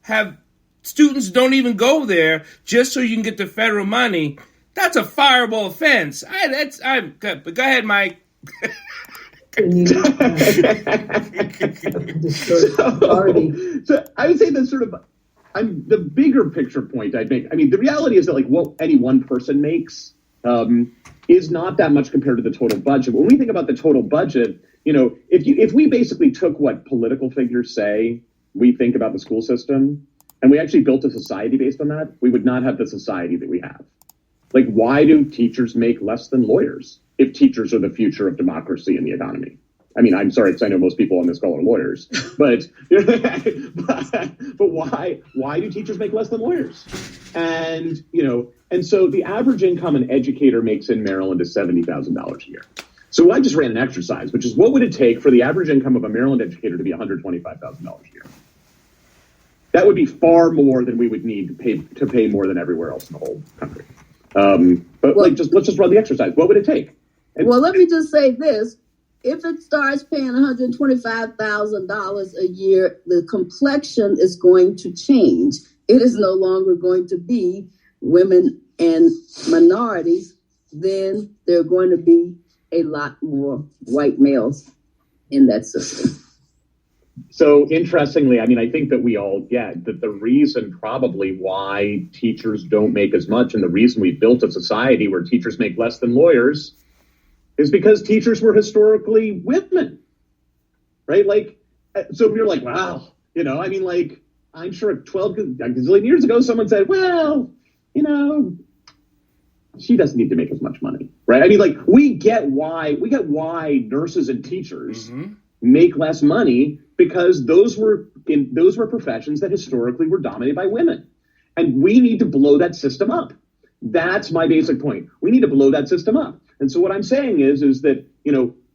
have students don't even go there just so you can get the federal money, that's a fireable offense. But go ahead, Mike. So I would say that sort of the bigger picture point I'd make. I mean, the reality is that what any one person makes is not that much compared to the total budget. When we think about the total budget, if we basically took what political figures say we think about the school system, and we actually built a society based on that, we would not have the society that we have. Why do teachers make less than lawyers if teachers are the future of democracy and the economy? I mean, I'm sorry because I know most people on this call are lawyers, but why do teachers make less than lawyers? And so the average income an educator makes in Maryland is $70,000 a year. So I just ran an exercise, which is what would it take for the average income of a Maryland educator to be $125,000 a year? That would be far more than we would need to pay more than everywhere else in the whole country. Let's just run the exercise. What would it take? Let me just say this. If it starts paying $125,000 a year, the complexion is going to change. It is no longer going to be women and minorities. Then there are going to be a lot more white males in that system. So interestingly, I mean, I think that we all get that the reason probably why teachers don't make as much and the reason we built a society where teachers make less than lawyers is because teachers were historically women, right? So if you're like, wow, I'm sure 12 gazillion years ago, someone said, well, she doesn't need to make as much money, right? I mean, we get why nurses and teachers make less money because those were professions that historically were dominated by women. And we need to blow that system up. That's my basic point. We need to blow that system up. And so what I'm saying is that,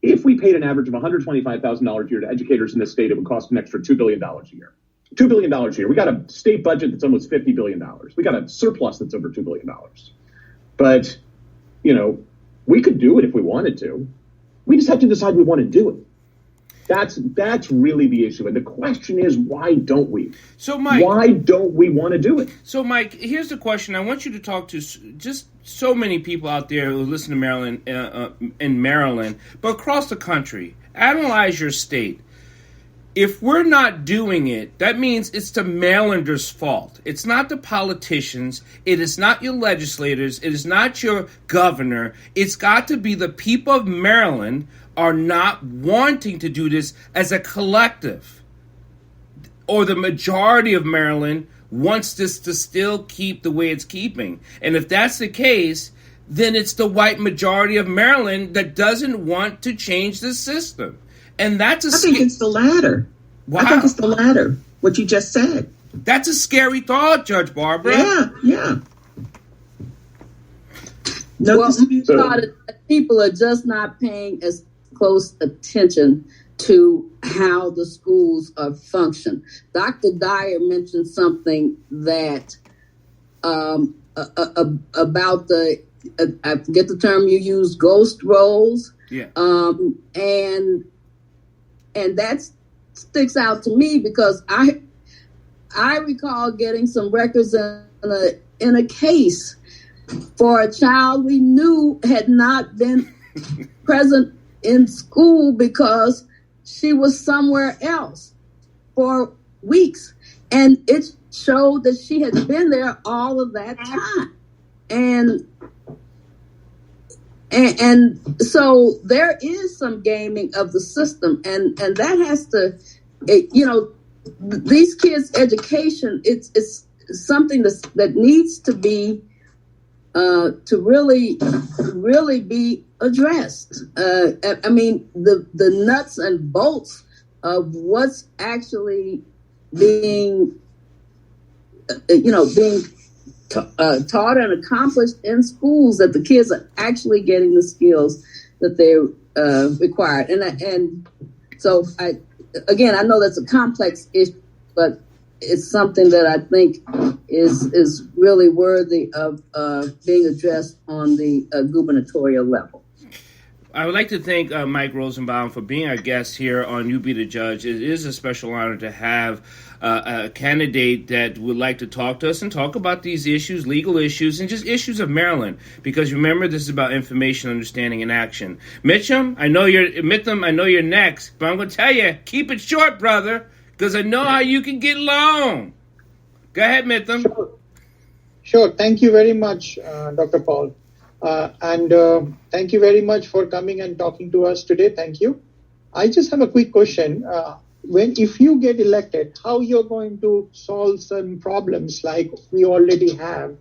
if we paid an average of $125,000 a year to educators in this state, it would cost an extra $2 billion a year. $2 billion a year. We got a state budget that's almost $50 billion. We got a surplus that's over $2 billion. But, we could do it if we wanted to. We just have to decide we want to do it. That's really the issue. And the question is, why don't we? So, Mike, why don't we want to do it? So, Mike, here's the question. I want you to talk to just so many people out there who listen to Maryland, in Maryland, but across the country. Analyze your state. If we're not doing it, that means it's the Marylanders' fault. It's not the politicians. It is not your legislators. It is not your governor. It's got to be the people of Maryland are not wanting to do this as a collective. Or the majority of Maryland wants this to still keep the way it's keeping. And if that's the case, then it's the white majority of Maryland that doesn't want to change the system. And that's I think it's the latter. Wow. I think it's the latter, what you just said. That's a scary thought, Judge Barbara. Yeah. People are just not paying as close attention to how the schools function. Dr. Dyer mentioned something that about I forget the term you use, ghost roles. Yeah. And that sticks out to me because I recall getting some records in a case for a child we knew had not been present in school because she was somewhere else for weeks. And it showed that she had been there all of that time. And so there is some gaming of the system, and that has to, these kids' education, it's something that needs to be, to really be addressed. I mean, the nuts and bolts of what's actually being taught and accomplished in schools, that the kids are actually getting the skills that they're required. And so I know that's a complex issue, but it's something that I think is really worthy of being addressed on the gubernatorial level. I would like to thank Mike Rosenbaum for being our guest here on You Be the Judge. It is a special honor to have a candidate that would like to talk to us and talk about these issues, legal issues, and just issues of Maryland. Because remember, this is about information, understanding, and action. Mitham, I know you're next, but I'm going to tell you, keep it short, brother, because I know how you can get long. Go ahead, Mitham. Sure. Thank you very much, Dr. Paul. And thank you very much for coming and talking to us today. Thank you. I just have a quick question. If you get elected, how you're going to solve some problems like we already have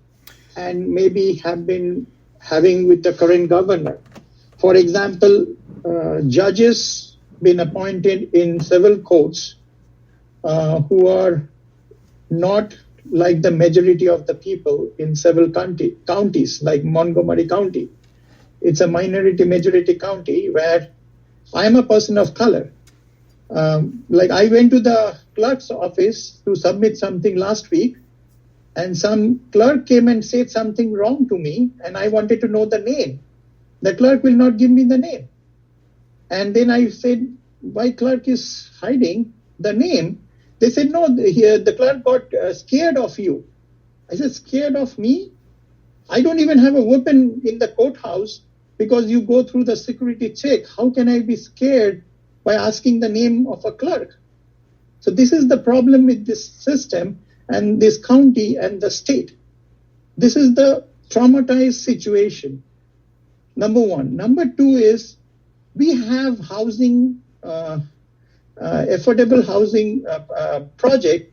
and maybe have been having with the current governor? For example, judges been appointed in several courts who are not like the majority of the people in several counties, like Montgomery County. It's a minority majority county where I'm a person of color. Like I went to the clerk's office to submit something last week, and some clerk came and said something wrong to me, and I wanted to know the name. The clerk will not give me the name. And then I said, why clerk is hiding the name? They said, no, the clerk got scared of you. I said, scared of me? I don't even have a weapon in the courthouse because you go through the security check. How can I be scared by asking the name of a clerk? So this is the problem with this system and this county and the state. This is the traumatized situation. Number one. Number two is we have housing, affordable housing project.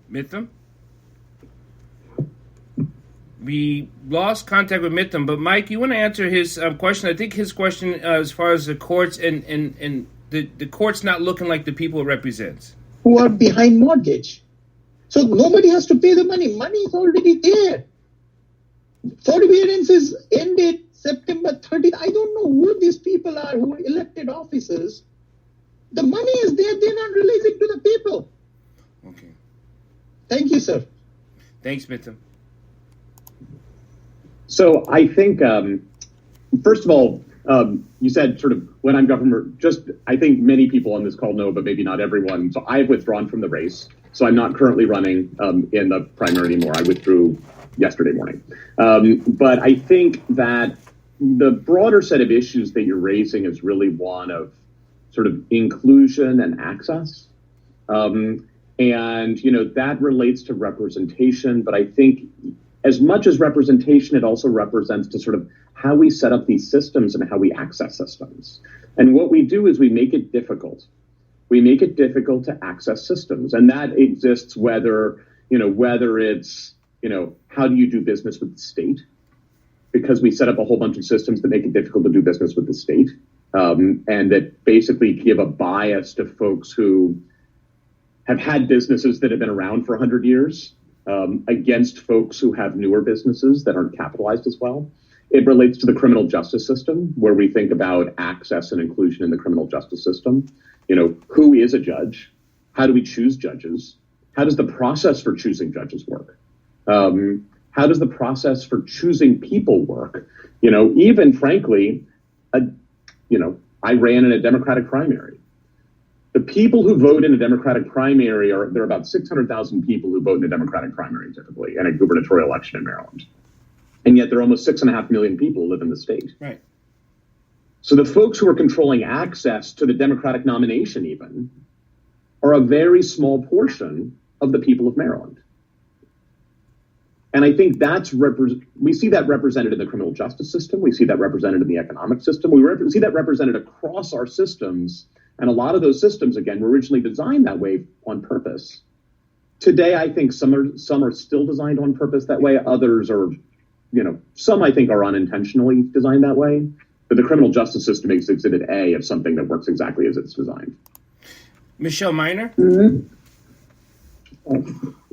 Mitham? We lost contact with Mitham, but Mike, you want to answer his question? I think his question as far as the courts and the courts not looking like the people it represents. Who are behind mortgage. So nobody has to pay the money. Money is already there. Forbearance ended September 30th. I don't know who these people are who are elected officers. The money is there. They're not releasing to the people. Okay. Thank you, sir. Thanks, Mitham. So I think, first of all, you said sort of when I'm governor, I think many people on this call know, but maybe not everyone. So I have withdrawn from the race. So I'm not currently running in the primary anymore. I withdrew yesterday morning. But I think that the broader set of issues that you're raising is really one of sort of inclusion and access. And, that relates to representation. But I think as much as representation, it also represents to sort of how we set up these systems and how we access systems. And what we do is we make it difficult. We make it difficult to access systems. And that exists whether it's, how do you do business with the state? Because we set up a whole bunch of systems that make it difficult to do business with the state. And that basically give a bias to folks who have had businesses that have been around for 100 years against folks who have newer businesses that aren't capitalized as well. It relates to the criminal justice system, where we think about access and inclusion in the criminal justice system. Who is a judge? How do we choose judges? How does the process for choosing judges work? How does the process for choosing people work? Even frankly, I ran in a Democratic primary. The people who vote in a Democratic primary there are about 600,000 people who vote in a Democratic primary typically in a gubernatorial election in Maryland. And yet there are almost 6.5 million people who live in the state. Right. So the folks who are controlling access to the Democratic nomination even are a very small portion of the people of Maryland. And I think we see that represented in the criminal justice system. We see that represented in the economic system. We see that represented across our systems. And a lot of those systems, again, were originally designed that way on purpose. Today, I think some are still designed on purpose that way. Others are, some I think are unintentionally designed that way. But the criminal justice system is exhibit A of something that works exactly as it's designed. Michelle Miner? Mm-hmm.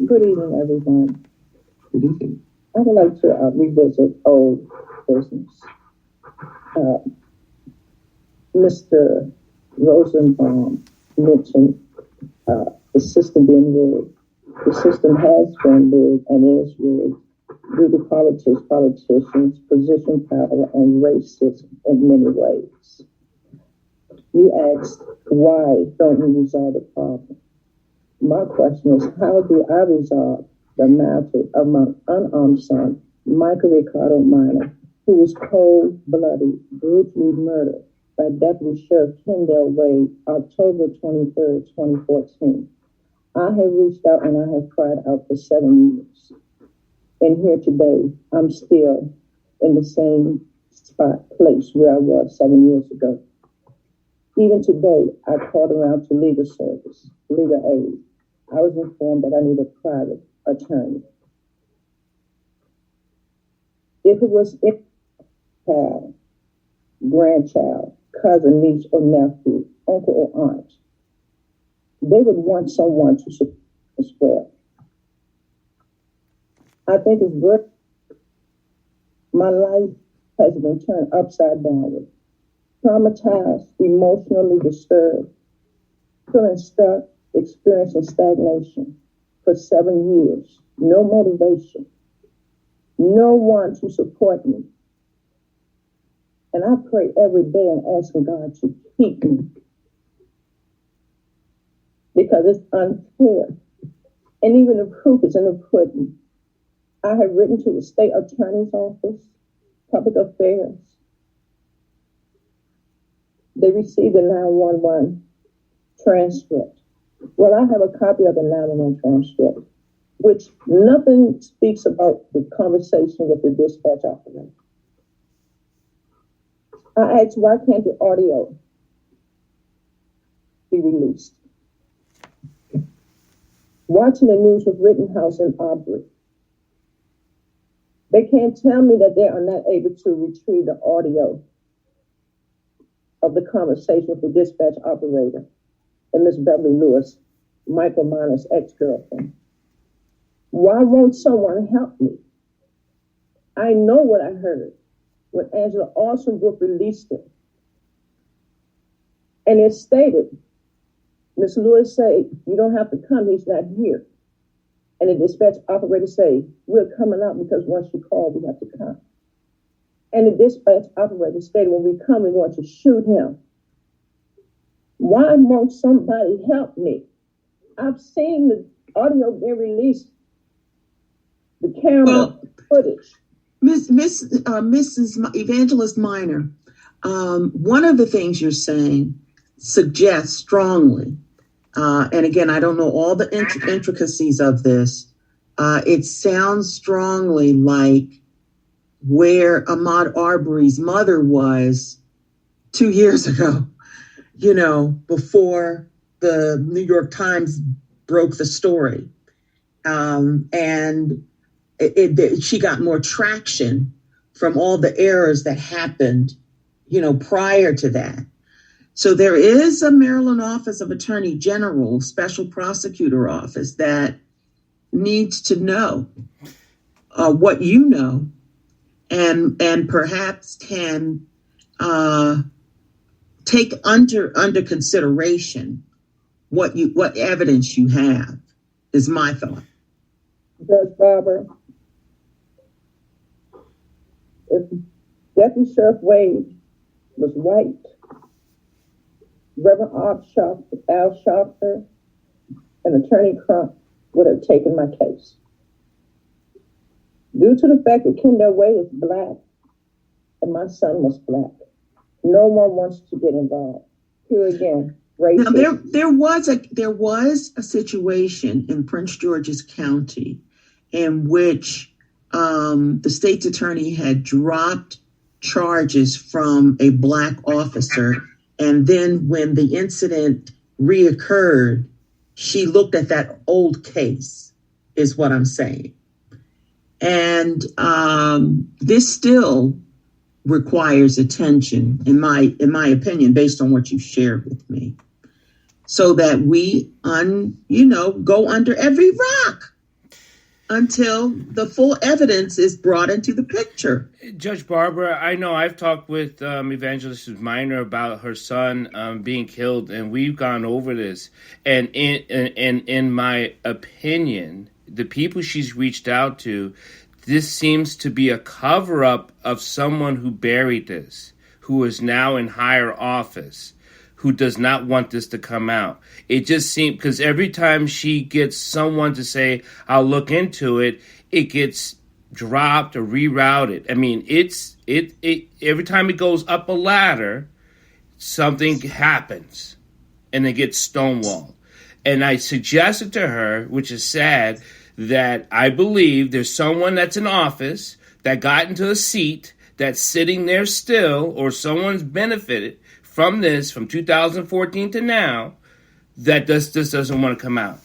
Good evening, everyone. Good evening. I would like to revisit old business. Mr. Rosenbaum mentioned the system being rigged. The system has been rigged and is rigged due to politicians, position power, and racism in many ways. You asked, why don't we resolve the problem? My question is, how do I resolve the matter of my unarmed son, Michael Ricardo Minor, who was cold-blooded, brutally murdered by Deputy Sheriff Kendall Wade, October 23rd, 2014. I have reached out and I have cried out for 7 years. And here today, I'm still in the same place where I was 7 years ago. Even today, I called around to legal service, legal aid. I was informed that I need a private attorney. If child, grandchild, cousin, niece, or nephew, uncle or aunt. They would want someone to support as well. I think it's good. My life has been turned upside down, traumatized, emotionally disturbed, feeling stuck, experiencing stagnation for 7 years. No motivation, no one to support me. And I pray every day and asking God to keep me because it's unfair. And even the proof is in the pudding. I have written to the state attorney's office, public affairs. They received the 911 transcript. Well, I have a copy of the 911 transcript, which nothing speaks about the conversation with the dispatch operator. I asked, why can't the audio be released? Watching the news with Rittenhouse and Aubrey, they can't tell me that they are not able to retrieve the audio of the conversation with the dispatch operator and Miss Beverly Lewis, Michael Minor's ex-girlfriend. Why won't someone help me? I know what I heard when Angela Alstonbrook released it. And it stated, Miss Lewis said, you don't have to come, he's not here. And the dispatch operator say, we're coming out because once you call, we have to come. And the dispatch operator stated, when we come, we want to shoot him. Why won't somebody help me? I've seen the audio being released, the camera footage. Mrs. Evangelist Minor, one of the things you're saying suggests strongly, and again, I don't know all the intricacies of this. It sounds strongly like where Ahmaud Arbery's mother was 2 years ago, before the New York Times broke the story. And she got more traction from all the errors that happened, prior to that. So there is a Maryland Office of Attorney General, Special Prosecutor Office that needs to know what you know, and perhaps can take under consideration what evidence you have. Is my thought. Judge Barber, if Deputy Sheriff Wade was white, Reverend Al Sharpton and Attorney Crump would have taken my case. Due to the fact that Kendall Wade is black and my son was black, no one wants to get involved. Here again, racism. Now, there was a situation in Prince George's County in which the state's attorney had dropped charges from a black officer. And then when the incident reoccurred, she looked at that old case, is what I'm saying. And this still requires attention, in my opinion, based on what you shared with me, so that we go under every rock until the full evidence is brought into the picture. Judge Barbara, I know I've talked with Evangelist Minor about her son being killed, and we've gone over this. And in my opinion, the people she's reached out to, this seems to be a cover-up of someone who buried this, who is now in higher office, who does not want this to come out. It just seems, because every time she gets someone to say, I'll look into it, it gets dropped or rerouted. I mean, it every time it goes up a ladder, something happens and it gets stonewalled. And I suggested to her, which is sad, that I believe there's someone that's in office that got into a seat that's sitting there still, or someone's benefited from this from 2014 to now, that this doesn't want to come out.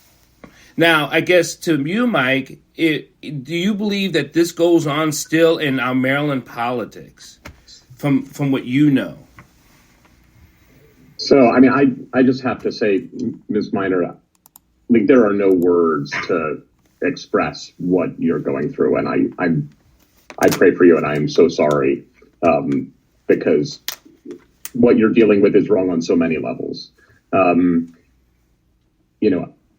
Now, I guess to you, Mike, do you believe that this goes on still in our Maryland politics? from what you know? So, I mean, I just have to say, Ms. Miner, like, there are no words to express what you're going through, and I pray for you, and I am so sorry, because what you're dealing with is wrong on so many levels.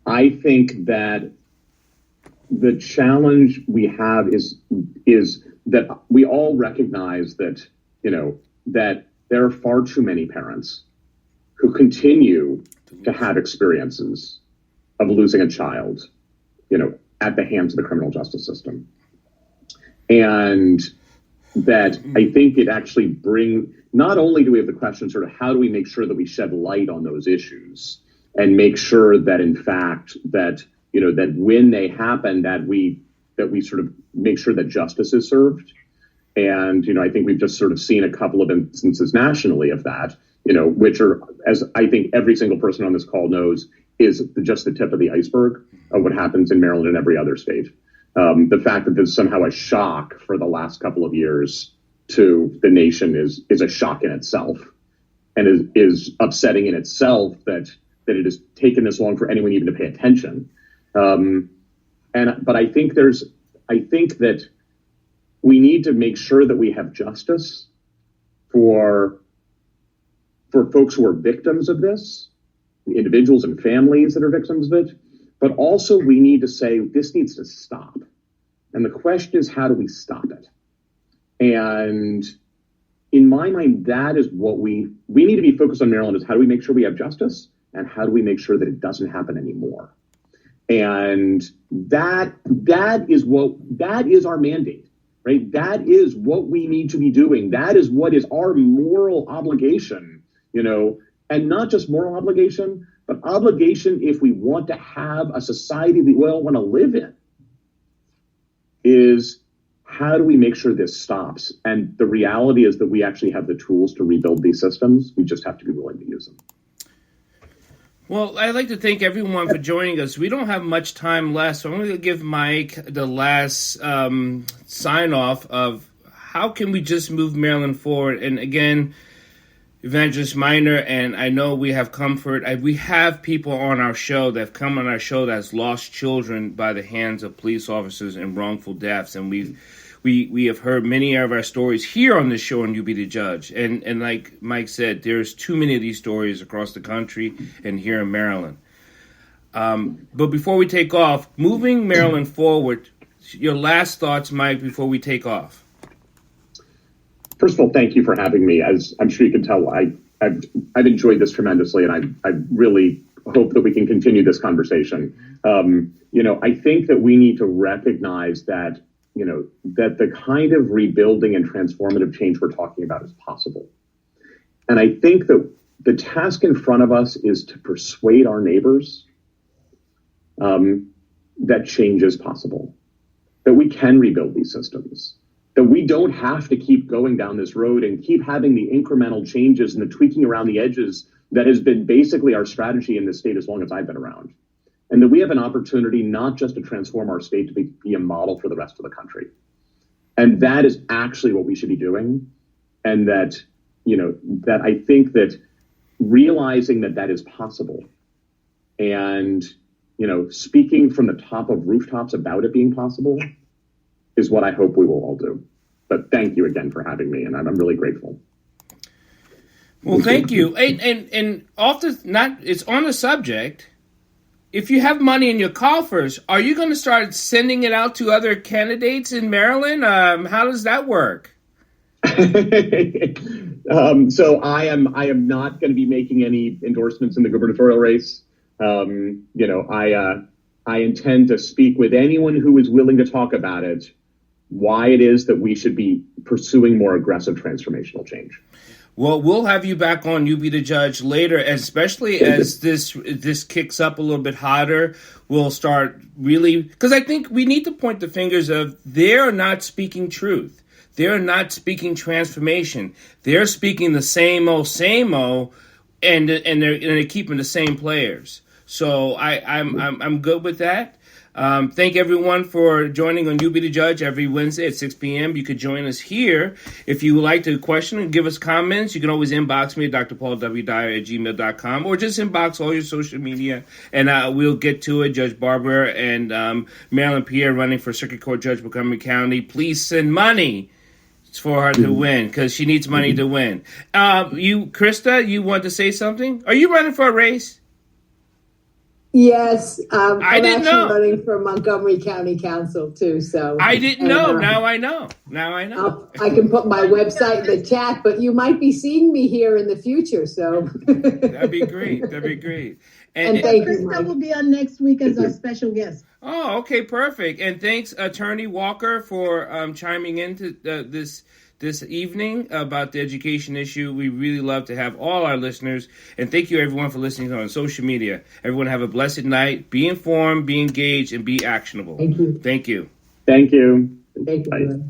I think that the challenge we have is that we all recognize that, that there are far too many parents who continue to have experiences of losing a child, at the hands of the criminal justice system. And that I think it actually not only do we have the question, sort of, how do we make sure that we shed light on those issues and make sure that, in fact, that, that when they happen, that we sort of make sure that justice is served. And, I think we've just sort of seen a couple of instances nationally of that, which are, as I think every single person on this call knows, is just the tip of the iceberg of what happens in Maryland and every other state. The fact that there's somehow a shock for the last couple of years to the nation is a shock in itself, and is upsetting in itself that it has taken this long for anyone even to pay attention. But I think that we need to make sure that we have justice for folks who are victims of this, individuals and families that are victims of it. But also we need to say this needs to stop. And the question is, how do we stop it? And in my mind, that is what we need to be focused on, Maryland, is how do we make sure we have justice, and how do we make sure that it doesn't happen anymore? And that is our mandate, right? That is what we need to be doing. That is what is our moral obligation, and not just moral obligation, but obligation if we want to have a society that we all want to live in, is how do we make sure this stops? And the reality is that we actually have the tools to rebuild these systems. We just have to be willing to use them. Well, I'd like to thank everyone for joining us. We don't have much time left, so I'm going to give Mike the last sign-off of how can we just move Maryland forward. And again, Evangelist Miner, and I know we have comfort. We have people on our show that have come on our show that's lost children by the hands of police officers in wrongful deaths, and we have heard many of our stories here on this show on You Be the Judge. And like Mike said, there's too many of these stories across the country and here in Maryland. But before we take off, moving Maryland forward, your last thoughts, Mike, before we take off. First of all, thank you for having me. As I'm sure you can tell, I've enjoyed this tremendously, and I really hope that we can continue this conversation. I think that we need to recognize that, that the kind of rebuilding and transformative change we're talking about is possible. And I think that the task in front of us is to persuade our neighbors that change is possible, that we can rebuild these systems, that we don't have to keep going down this road and keep having the incremental changes and the tweaking around the edges that has been basically our strategy in this state as long as I've been around. And that we have an opportunity not just to transform our state to be a model for the rest of the country. And that is actually what we should be doing. And that, that I think that realizing that that is possible and, speaking from the top of rooftops about it being possible is what I hope we will all do. But thank you again for having me, and I'm really grateful. Well, thank you. And it's on the subject. If you have money in your coffers, are you going to start sending it out to other candidates in Maryland? How does that work? So I am not going to be making any endorsements in the gubernatorial race. I intend to speak with anyone who is willing to talk about it, why it is that we should be pursuing more aggressive transformational change. Well, we'll have you back on You Be the Judge later, especially as this kicks up a little bit hotter. We'll start really, because I think we need to point the fingers of they're not speaking truth. They're not speaking transformation. They're speaking the same old, and they're keeping the same players. So I'm good with that. Thank everyone for joining on You Be the Judge every Wednesday at 6 p.m. You could join us here. If you would like to question and give us comments, you can always inbox me at drpaulwdyer@gmail.com or just inbox all your social media, and we'll get to it. Judge Barber and Marilyn Pierre running for Circuit Court Judge Montgomery County. Please send money for her to win because she needs money to win. You, Krista, you want to say something? Are you running for a race? Yes, I didn't know. Running for Montgomery County Council too. So I didn't know. Now I know. I can put my website in the chat, but you might be seeing me here in the future. So that'd be great. And thank you, Krista will be on next week as our special guest. Oh, okay, perfect. And thanks, Attorney Walker, for chiming into this evening about the education issue. We really love to have all our listeners. And thank you, everyone, for listening on social media. Everyone have a blessed night. Be informed, be engaged, and be actionable. Thank you. Thank you. Thank you. Thank you. Bye.